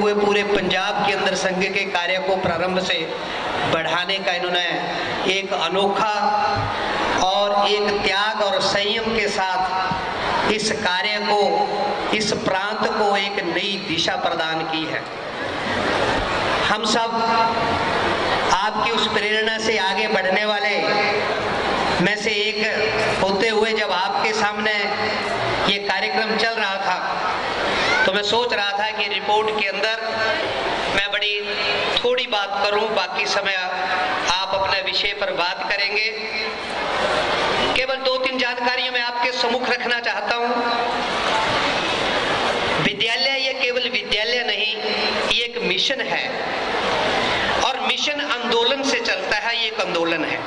हुए पूरे पंजाब के अंदर संघ के कार्य को प्रारंभ से बढ़ाने का इन्होंने एक अनोखा और एक त्याग और संयम के साथ इस कार्य को, इस प्रांत को एक नई दिशा प्रदान की है। हम सब आपकी उस प्रेरणा से आगे बढ़ने वाले में से एक होते हुए जब आपके सामने ये कार्यक्रम चल रहा था तो मैं सोच रहा था कि रिपोर्ट के अंदर मैं बड़ी थोड़ी बात करूं, बाकी समय आप अपने विषय पर बात करेंगे। केवल 2-3 जानकारियां मैं आपके सम्मुख रखना चाहता हूं। विद्यालय ये केवल विद्यालय नहीं, ये एक मिशन है और मिशन आंदोलन से चलता है। ये एक आंदोलन है।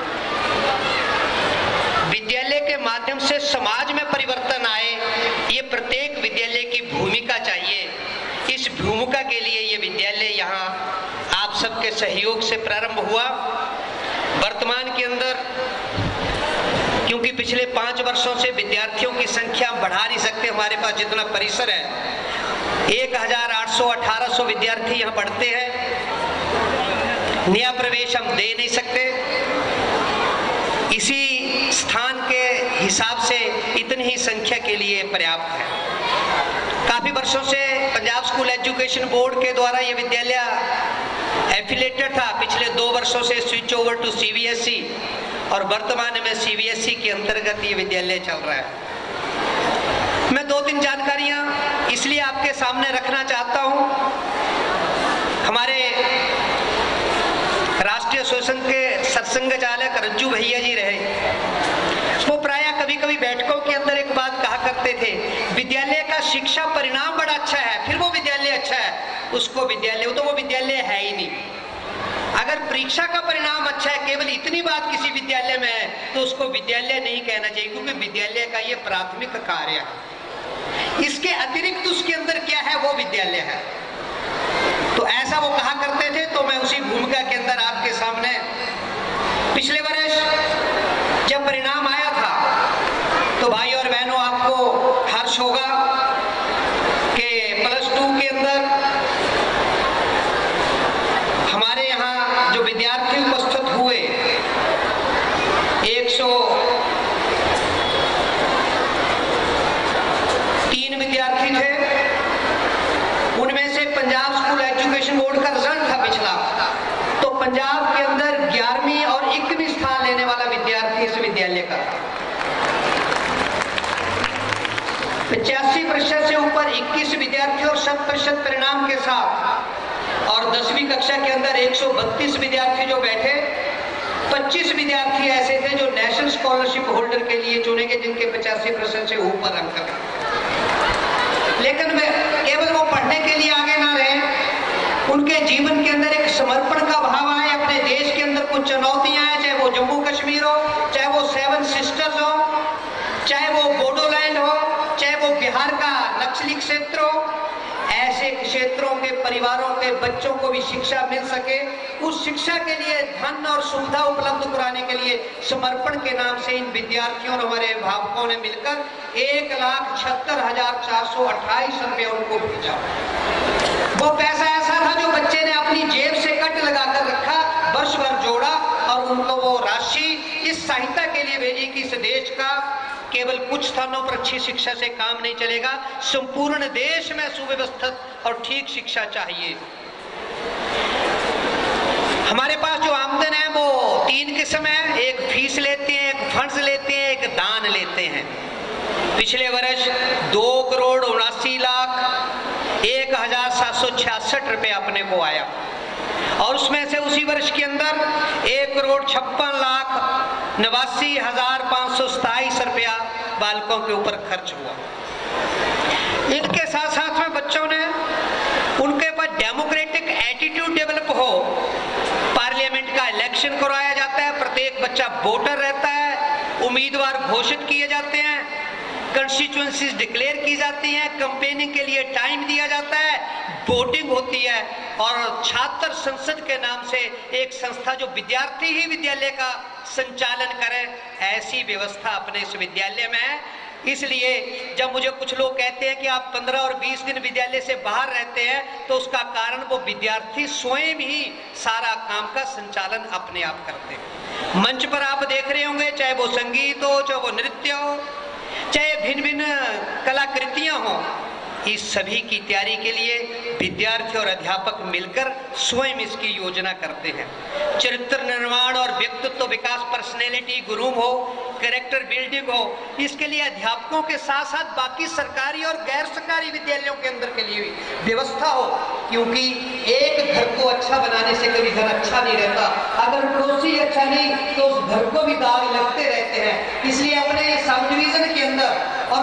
विद्यालय के माध्यम से समाज में परिवर्तन आए, ये प्रत्येक विद्यालय की भूमिका चाहिए। इस भूमिका के लिए ये विद्यालय यहाँ आप सबके सहयोग से प्रारंभ हुआ। वर्तमान के अंदर क्योंकि पिछले 5 वर्षों से विद्यार्थियों की संख्या बढ़ा नहीं सकते, हमारे पास जितना परिसर है 1800-1800 विद्यार्थी यहाँ पढ़ते हैं। नया प्रवेश हम दे नहीं सकते। इसी स्थान के हिसाब से इतनी ही संख्या के लिए पर्याप्त है। काफी वर्षों से पंजाब स्कूल एजुकेशन बोर्ड के द्वारा यह विद्यालय एफिलेटेड था। पिछले 2 वर्षों से स्विच ओवर टू सीबीएसई और वर्तमान में सीबीएसई के अंतर्गत ये विद्यालय चल रहा है। मैं 2-3 जानकारियां इसलिए आपके सामने रखना चाहता हूं। हमारे राष्ट्रीय स्वसंघ के सरसंघ चालक रज्जू भैया जी रहे, वो प्राय कभी कभी बैठकों के अंदर एक बात कहा करते थे, विद्यालय का शिक्षा परिणाम बड़ा अच्छा है, फिर वो विद्यालय अच्छा है, उसको विद्यालय, तो वो विद्यालय है ही नहीं। अगर परीक्षा का परिणाम अच्छा है, केवल इतनी बात किसी विद्यालय में है, तो उसको विद्यालय नहीं कहना चाहिए, क्योंकि विद्यालय का ये प्राथमिक कार्य है। इसके अतिरिक्त उसके अंदर क्या है, वो विद्यालय है। तो ऐसा वो कहा करते थे। तो मैं उसी भूमिका के अंदर आपके सामने पिछले वर्ष जब परिणाम आया था तो भाई और बहनों आपको हर्ष होगा कि +2 के अंदर हमारे यहाँ जो विद्यार्थी उपस्थित हुए 103 विद्यार्थी थे। उनमें से पंजाब स्कूल एजुकेशन बोर्ड का रिजल्ट था पिछला, तो पंजाब के अंदर 11वीं और 21वीं स्थान लेने वाला विद्यार्थी इस विद्यालय का 85% से ऊपर 21 विद्यार्थी और 100% परिणाम के साथ, और 10वीं कक्षा के अंदर 132 विद्यार्थी जो बैठे, 25 विद्यार्थी ऐसे थे जो नेशनल स्कॉलरशिप होल्डर के लिए चुने गए, जिनके 85% से ऊपर अंक है। लेकिन वे केवल वो पढ़ने के लिए आगे ना रहे, उनके जीवन के अंदर एक समर्पण का भाव आए। अपने देश के अंदर कुछ चुनौतियां हैं, चाहे वो जम्मू कश्मीर हो, चाहे वो 7 सिस्टर्स हो, चाहे वो बोडोलैंड हो, चाहे वो बिहार का नक्सली क्षेत्र हो, ऐसे क्षेत्रों के परिवारों के बच्चों को भी शिक्षा मिल सके, उस शिक्षा के लिए धन और सुविधा उपलब्ध कराने के लिए समर्पण के नाम से इन विद्यार्थियों और हमारे अभिभावकों ने मिलकर 1,76,428 रुपये उनको भेजा। वो पैसा ऐसा था जो बच्चे ने अपनी जेब से कट लगाकर रखा, वर्ष भर जोड़ा और उनको वो राशि इस सहायता के लिए भेजी कि इस देश का केवल कुछ स्थानों पर अच्छी शिक्षा से काम नहीं चलेगा, संपूर्ण देश में सुव्यवस्थित और ठीक शिक्षा चाहिए। हमारे पास जो आमदन है वो 3 किस्म है, एक फीस लेते हैं, एक फंड्स लेते हैं, एक दान लेते हैं। पिछले वर्ष 2,79,01,766 रुपए अपने को आया, और उसमें से उसी वर्ष के अंदर 1,56,89,527 रुपया बालकों के ऊपर खर्च हुआ। इनके साथ साथ में बच्चों ने, उनके पास डेमोक्रेटिक एटीट्यूड डेवलप हो, पार्लियामेंट का इलेक्शन करवाया जाता है, प्रत्येक बच्चा वोटर रहता है, उम्मीदवार घोषित किए जाते हैं, कंस्टिट्यूएंसीज डिक्लेयर की जाती हैं, कैंपेनिंग के लिए टाइम दिया जाता है, वोटिंग होती है, और छात्र संसद के नाम से एक संस्था जो विद्यार्थी ही विद्यालय का संचालन करे, ऐसी व्यवस्था अपने इस विद्यालय में है। इसलिए जब मुझे कुछ लोग कहते हैं कि आप 15 और 20 दिन विद्यालय से बाहर रहते हैं, तो उसका कारण वो विद्यार्थी स्वयं ही सारा काम का संचालन अपने आप करते हैं। मंच पर आप देख रहे होंगे, चाहे वो संगीत हो, चाहे वो नृत्य हो, चाहे भिन्न भिन्न कलाकृतियां हो, इस सभी की तैयारी के लिए विद्यार्थी और अध्यापक मिलकर स्वयं इसकी योजना करते हैं। चरित्र निर्माण और व्यक्तित्व विकास, पर्सनैलिटी ग्रूम हो, कैरेक्टर बिल्डिंग हो, इसके लिए अध्यापकों के साथ साथ बाकी सरकारी और गैर सरकारी विद्यालयों के अंदर के लिए भी व्यवस्था हो, क्योंकि एक घर को अच्छा बनाने से कभी घर अच्छा नहीं रहता। अगर पड़ोसी अच्छा नहीं तो उस घर को भी दाग लगते रहते हैं। इसलिए अपने सब डिवीजन के अंदर और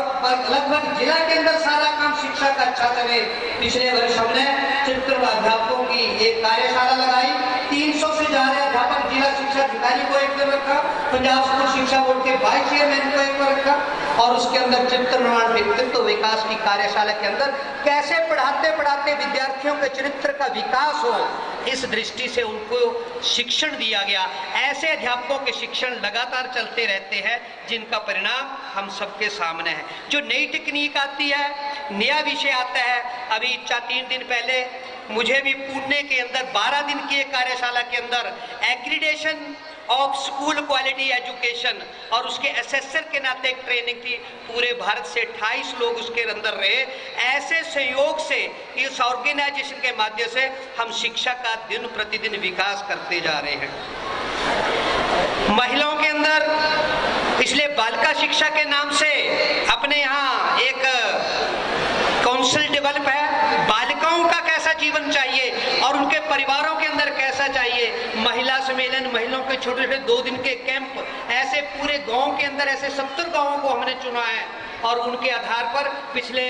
लगभग जिला के अंदर सारा काम शिक्षा का अच्छा चले। पिछले वर्ष हमने चित्र अध्यापकों की एक कार्यशाला लगाई। 300 से ज्यादा अध्यापक जिला शिक्षा अधिकारी को एक पर रखा, पंजाब स्कूल शिक्षा बोर्ड के वाइस चेयरमैन को एक पर रखा, और उसके अंदर चित्र निर्माण व्यक्तित्व विकास की कार्यशाला के अंदर कैसे पढ़ाते पढ़ाते विद्यार्थियों के चरित्र का विकास हो, इस दृष्टि से उनको शिक्षण दिया गया। ऐसे अध्यापकों के शिक्षण लगातार चलते रहते हैं, जिनका परिणाम हम सबके सामने है। जो नई टेक्निक आती है, नया विषय आता है। अभी 3 दिन पहले मुझे भी पुणे के अंदर 12 दिन की एक कार्यशाला के अंदर accreditation of school quality education और उसके असेसर के नाते एक ट्रेनिंग थी। पूरे भारत से 28 लोग उसके अंदर रहे। ऐसे सहयोग से इस ऑर्गेनाइजेशन के माध्यम से हम शिक्षा का दिन प्रतिदिन विकास करते जा रहे हैं। महिलाओं के अंदर इसलिए बालिका शिक्षा के नाम से अपने यहाँ एक काउंसिल डेवलप है। बालिकाओं का कैसा जीवन चाहिए और उनके परिवारों के अंदर कैसा चाहिए, महिला सम्मेलन, महिलाओं के छोटे छोटे 2 दिन के कैंप, ऐसे पूरे गांव के अंदर ऐसे 70 गांवों को हमने चुना है। और उनके आधार पर पिछले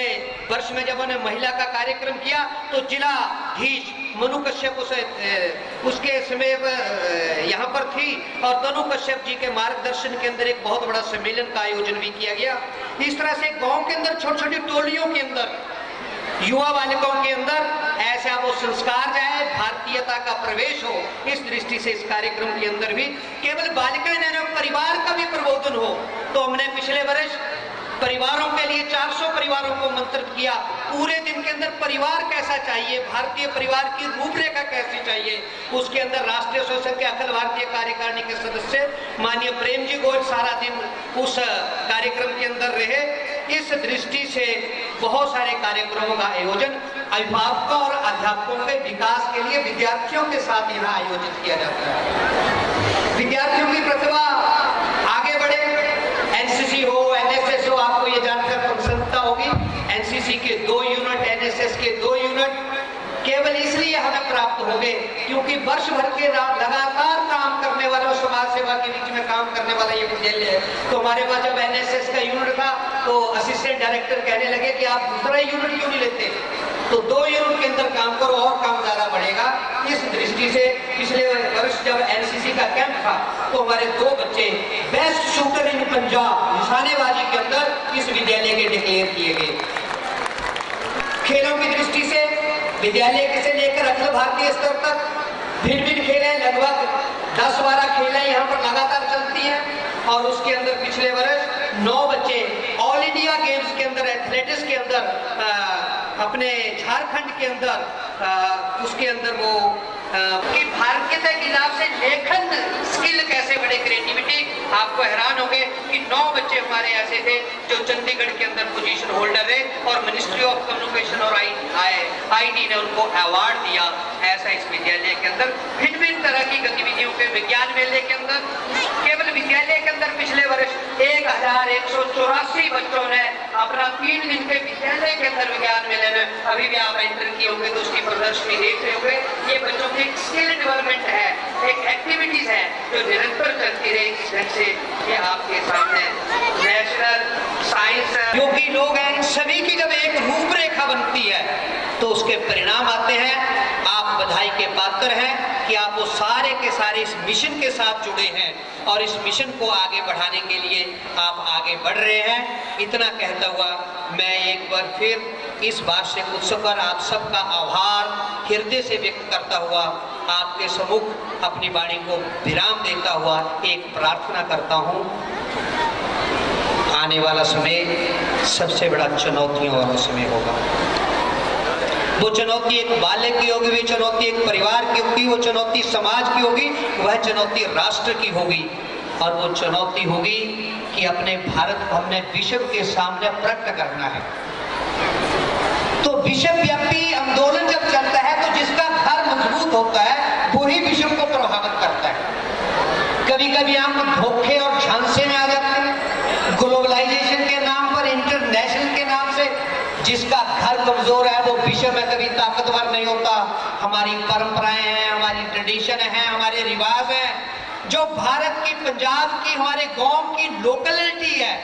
वर्ष में जब हमने महिला का कार्यक्रम किया तो जिलाधीश मनु कश्यप उसके समय यहाँ पर थी, और तनु कश्यप जी के मार्गदर्शन के अंदर एक बहुत बड़ा सम्मेलन का आयोजन भी किया गया। इस तरह से गांव के अंदर छोटी छोटी टोलियों के अंदर युवा बालिकाओं के अंदर ऐसा वो संस्कार जाए, भारतीयता का प्रवेश हो, इस दृष्टि से इस कार्यक्रम के अंदर भी केवल बालिकाएं नहीं, परिवार का भी प्रबोधन हो। तो हमने पिछले वर्ष परिवारों के लिए 400 परिवारों को मंत्रित किया। पूरे दिन के अंदर परिवार कैसा चाहिए, भारतीय परिवार की रूपरेखा कैसी चाहिए, उसके अंदर राष्ट्रीय स्वयंसेवक के अखिल भारतीय कार्यकारिणी के सदस्य माननीय प्रेम जी गोयल सारा दिन उस कार्यक्रम के अंदर रहे। इस दृष्टि से बहुत सारे कार्यक्रमों का आयोजन अभिभावकों और अध्यापकों के विकास के लिए विद्यार्थियों के साथ यहाँ आयोजित किया जाता है। विद्यार्थियों की प्रतिभा आगे बढ़े, एनसीसी हो, एनएसएस हो, आपको ये जानकर प्रसन्नता होगी, एनसीसी के 2 यूनिट, एनएसएस के 2 यूनिट केवल इसलिए हमें प्राप्त हो गए क्योंकि वर्ष भर के लगातार काम करने वाले और समाज सेवा के बीच में काम करने वाला ये विद्यालय है। तो हमारे पास जब एनएसएस का यूनिट था तो असिस्टेंट डायरेक्टर कहने लगे कि आप दूसरा यूनिट क्यों नहीं लेते, तो 2 यूनिट के अंदर काम करो और काम ज्यादा बढ़ेगा। इस दृष्टि से पिछले वर्ष जब एनसीसी का कैंप था तो हमारे 2 बच्चे बेस्ट शूटर इन पंजाब निशानेबाजी के अंदर इस विद्यालय के डिक्लेयर किए गए। खेलों की दृष्टि से विद्यालय से लेकर अखिल भारतीय स्तर तक भिन्न भिन्न खेलें, लगभग 10-12 खेलें यहाँ पर लगातार चलती हैं। और उसके अंदर पिछले वर्ष 9 बच्चे ऑल इंडिया गेम्स के अंदर एथलेटिक्स के अंदर अपने झारखंड के अंदर उसके अंदर वो कि भारतीयता के हिसाब से लेखन स्किल कैसे बढ़े, क्रिएटिविटी, आपको हैरान होंगे कि 9 बच्चे हमारे ऐसे थे जो चंडीगढ़ के अंदर पोजीशन होल्डर रहे और मिनिस्ट्री ऑफ कम्युनिकेशन और आईटी ने उनको अवार्ड दिया। ऐसा इस विद्यालय के अंदर भिन्न भिन्न तरह की गतिविधियों के विज्ञान मेले के अंदर केवल विद्यालय के अंदर पिछले वर्ष 1184 बच्चों ने अपना 3 दिन के विद्यालय के अंदर विज्ञान मेले में, अभी भी आप एंटर किए होंगे तो उसकी प्रदर्शनी देख रहे होंगे। ये बच्चों की एक स्किल डेवलपमेंट है, एक एक्टिविटीज है जो निरंतर चलती रही। इस ढंग से ये आपके सामने नेशनल साइंस योगी लोग हैं, सभी की जब एक रूपरेखा बनती है तो उसके परिणाम आते हैं। आप बधाई के पात्र हैं कि आप वो सारे के सारे इस मिशन के साथ जुड़े हैं और इस मिशन को आगे बढ़ाने के लिए आप आगे बढ़ रहे हैं। इतना कहता हुआ मैं एक बार फिर इस वार्षिक उत्सव पर आप सबका आभार हृदय से व्यक्त करता हुआ आपके सम्मुख अपनी वाणी को विराम देता हुआ एक प्रार्थना करता हूँ। आने वाला समय सबसे बड़ा चुनौतियों वाला समय होगा। वो चुनौती एक बाल्य की होगी, वो चुनौती एक परिवार की होगी, वो चुनौती समाज की होगी, वह चुनौती राष्ट्र की होगी। और वो चुनौती होगी कि अपने भारत को हमने विश्व के सामने प्रकट करना है। तो विश्वव्यापी आंदोलन जब चलता है तो जिसका घर मजबूत होता है वही विश्व को प्रभावित करता है। कभी कभी हम धोखे और झांसे में आ जाते हैं, ग्लोबलाइजेशन के नाम पर, इंटरनेशनल के नाम से। जिसका घर कमजोर है वो विश्व में कभी ताकतवर नहीं होता। हमारी परंपराएं हैं, हमारी ट्रेडिशन है, हमारे रिवाज हैं, जो भारत की, पंजाब की, हमारे गांव की लोकलिटी है,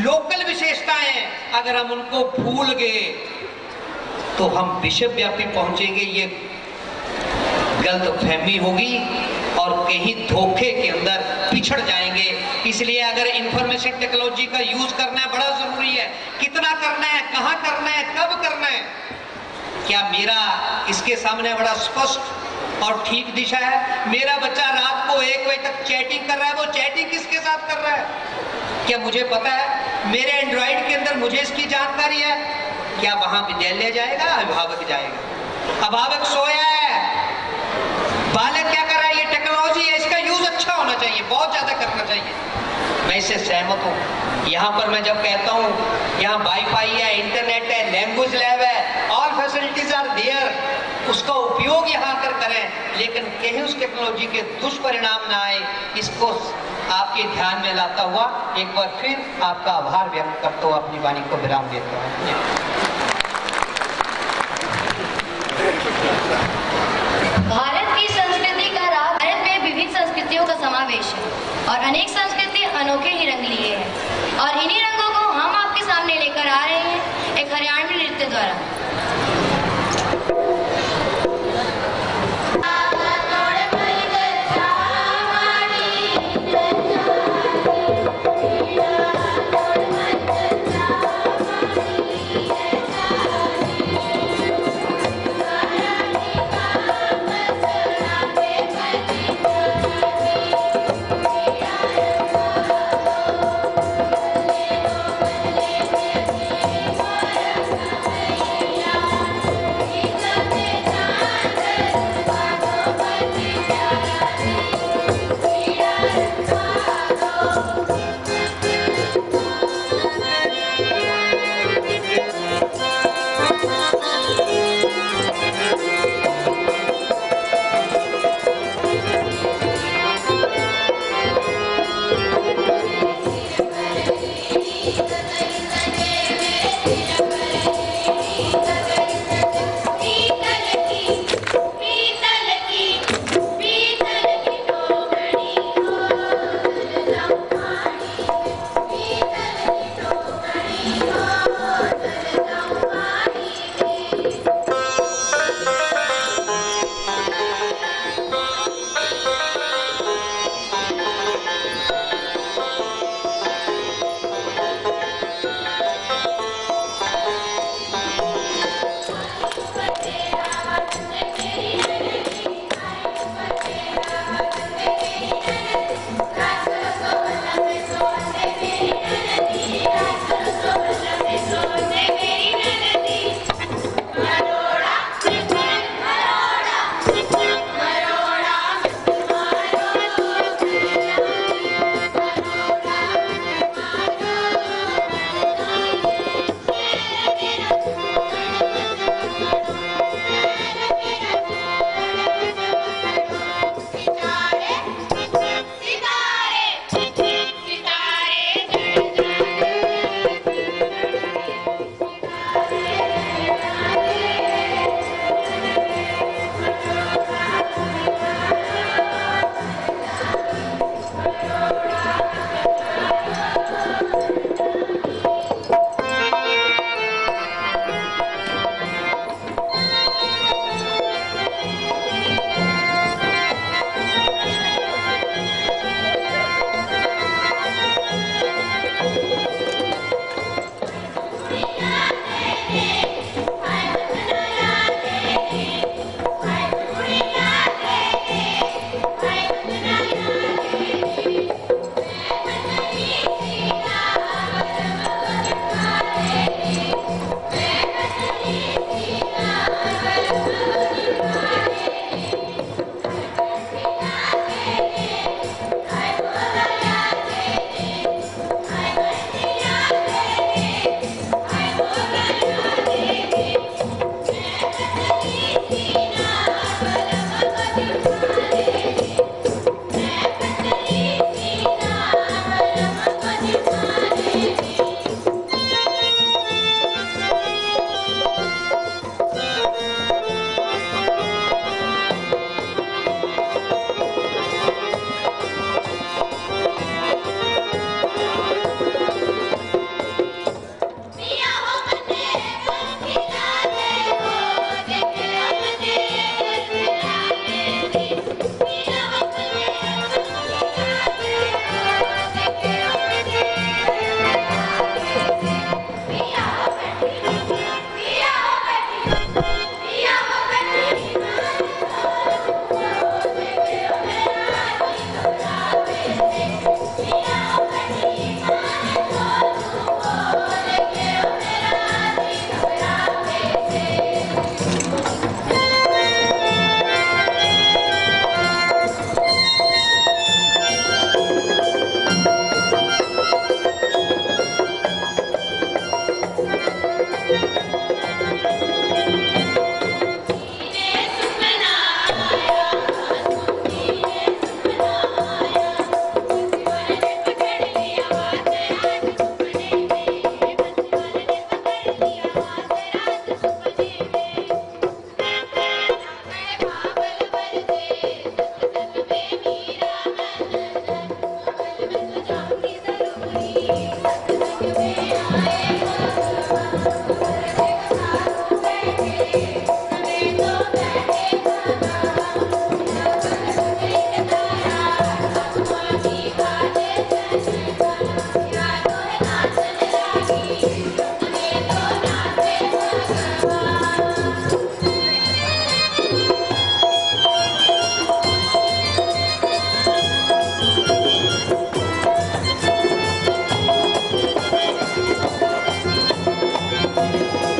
लोकल विशेषताएं हैं, अगर हम उनको भूल गए तो हम विश्वव्यापी पहुंचेंगे, ये गलतफहमी होगी और कहीं धोखे के अंदर पिछड़ जाएंगे। इसलिए अगर इंफॉर्मेशन टेक्नोलॉजी का यूज करना बड़ा जरूरी है। कितना करना है, कहां करना है, कब करना है, क्या मेरा इसके सामने बड़ा स्पष्ट और ठीक दिशा है। मेरा बच्चा रात को 1 बजे तक चैटिंग कर रहा है, वो चैटिंग किसके साथ कर रहा है, क्या मुझे पता है। मेरे एंड्रॉइड के अंदर मुझे इसकी जानकारी है। क्या वहां विद्यालय जाएगा, अभिभावक जाएगा? अभिभावक सोया है, बालक क्या कर रहा है, ये टेक्नोलॉजी है, इसका यूज अच्छा होना चाहिए, बहुत ज्यादा करना चाहिए। मैं इससे सहमत हूँ। यहाँ पर मैं जब कहता हूँ यहाँ वाईफाई है, इंटरनेट है, लैंग्वेज लैब है, ऑल फैसिलिटीज आर देयर, उसका उपयोग यहाँ कर करें, लेकिन कहीं उस टेक्नोलॉजी के दुष्परिणाम ना आए, इसको आपके ध्यान में लाता हुआ एक बार फिर आपका आभार व्यक्त करता हुआ अपनी वाणी को विराम देता हूँ। भारत की संस्कृति का राज, भारत में विभिन्न संस्कृतियों का समावेश है और अनेक संस्कृति अनोखे ही रंग लिए हैं और इन्हीं रंगों को हम आपके सामने लेकर आ रहे हैं एक हरियाणवी नृत्य द्वारा। है।